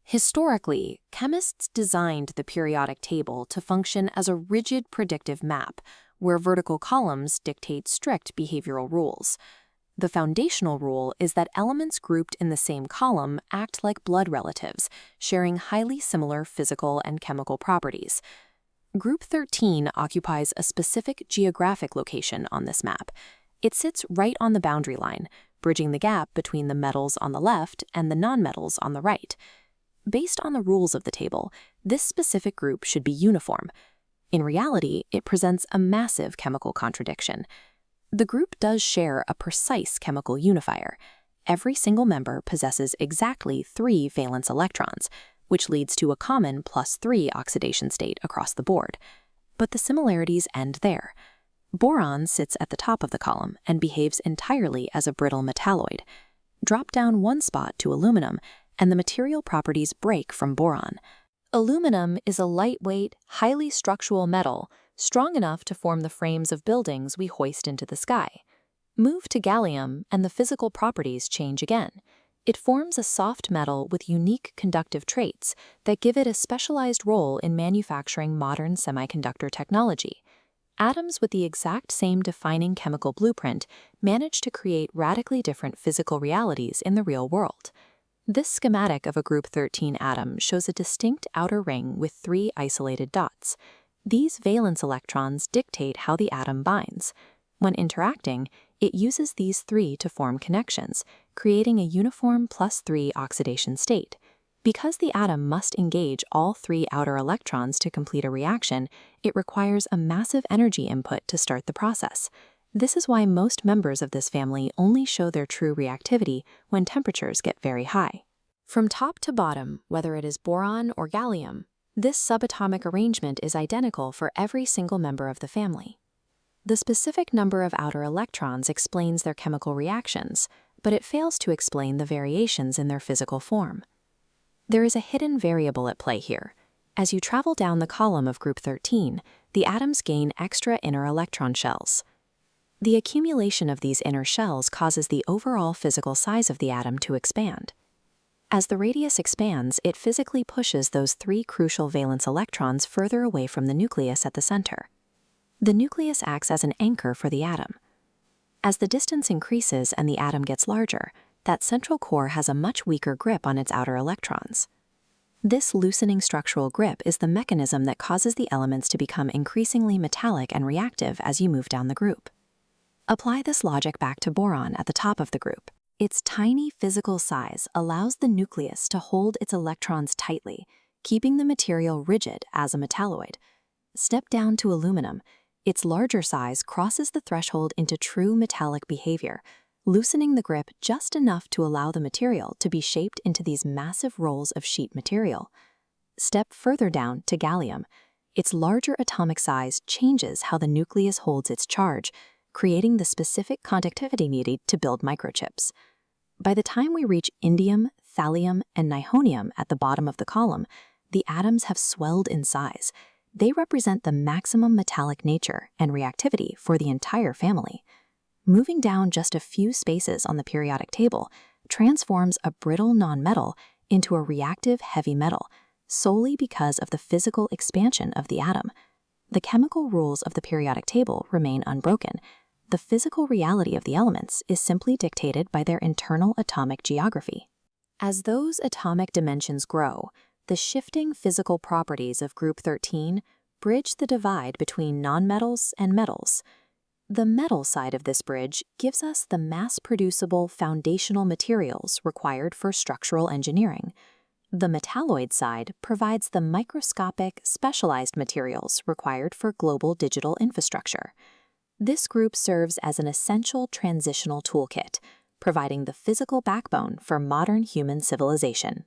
Historically, chemists designed the periodic table to function as a rigid predictive map, where vertical columns dictate strict behavioral rules. The foundational rule is that elements grouped in the same column act like blood relatives, sharing highly similar physical and chemical properties. Group 13 occupies a specific geographic location on this map. It sits right on the boundary line, bridging the gap between the metals on the left and the nonmetals on the right. Based on the rules of the table, this specific group should be uniform. In reality, it presents a massive chemical contradiction. The group does share a precise chemical unifier. Every single member possesses exactly 3 valence electrons, which leads to a common +3 oxidation state across the board. But the similarities end there. Boron sits at the top of the column and behaves entirely as a brittle metalloid. Drop down one spot to aluminum, and the material properties break from boron. Aluminum is a lightweight, highly structural metal, strong enough to form the frames of buildings we hoist into the sky. Move to gallium, and the physical properties change again. It forms a soft metal with unique conductive traits that give it a specialized role in manufacturing modern semiconductor technology. Atoms with the exact same defining chemical blueprint manage to create radically different physical realities in the real world. This schematic of a group 13 atom shows a distinct outer ring with 3 isolated dots. These valence electrons dictate how the atom binds. When interacting, it uses these 3 to form connections, creating a uniform +3 oxidation state. Because the atom must engage all 3 outer electrons to complete a reaction, it requires a massive energy input to start the process. This is why most members of this family only show their true reactivity when temperatures get very high. From top to bottom, whether it is boron or gallium, this subatomic arrangement is identical for every single member of the family. The specific number of outer electrons explains their chemical reactions, but it fails to explain the variations in their physical form. There is a hidden variable at play here. As you travel down the column of group 13, the atoms gain extra inner electron shells. The accumulation of these inner shells causes the overall physical size of the atom to expand. As the radius expands, it physically pushes those 3 crucial valence electrons further away from the nucleus at the center. The nucleus acts as an anchor for the atom. As the distance increases and the atom gets larger, that central core has a much weaker grip on its outer electrons. This loosening structural grip is the mechanism that causes the elements to become increasingly metallic and reactive as you move down the group. Apply this logic back to boron at the top of the group. Its tiny physical size allows the nucleus to hold its electrons tightly, keeping the material rigid as a metalloid. Step down to aluminum. Its larger size crosses the threshold into true metallic behavior, loosening the grip just enough to allow the material to be shaped into these massive rolls of sheet material. Step further down to gallium. Its larger atomic size changes how the nucleus holds its charge, creating the specific conductivity needed to build microchips. By the time we reach indium, thallium, and nihonium at the bottom of the column, the atoms have swelled in size. They represent the maximum metallic nature and reactivity for the entire family. Moving down just a few spaces on the periodic table transforms a brittle nonmetal into a reactive heavy metal, solely because of the physical expansion of the atom. The chemical rules of the periodic table remain unbroken. The physical reality of the elements is simply dictated by their internal atomic geography. As those atomic dimensions grow, the shifting physical properties of group 13 bridge the divide between nonmetals and metals. The metal side of this bridge gives us the mass-producible foundational materials required for structural engineering. The metalloid side provides the microscopic, specialized materials required for global digital infrastructure. This group serves as an essential transitional toolkit, providing the physical backbone for modern human civilization.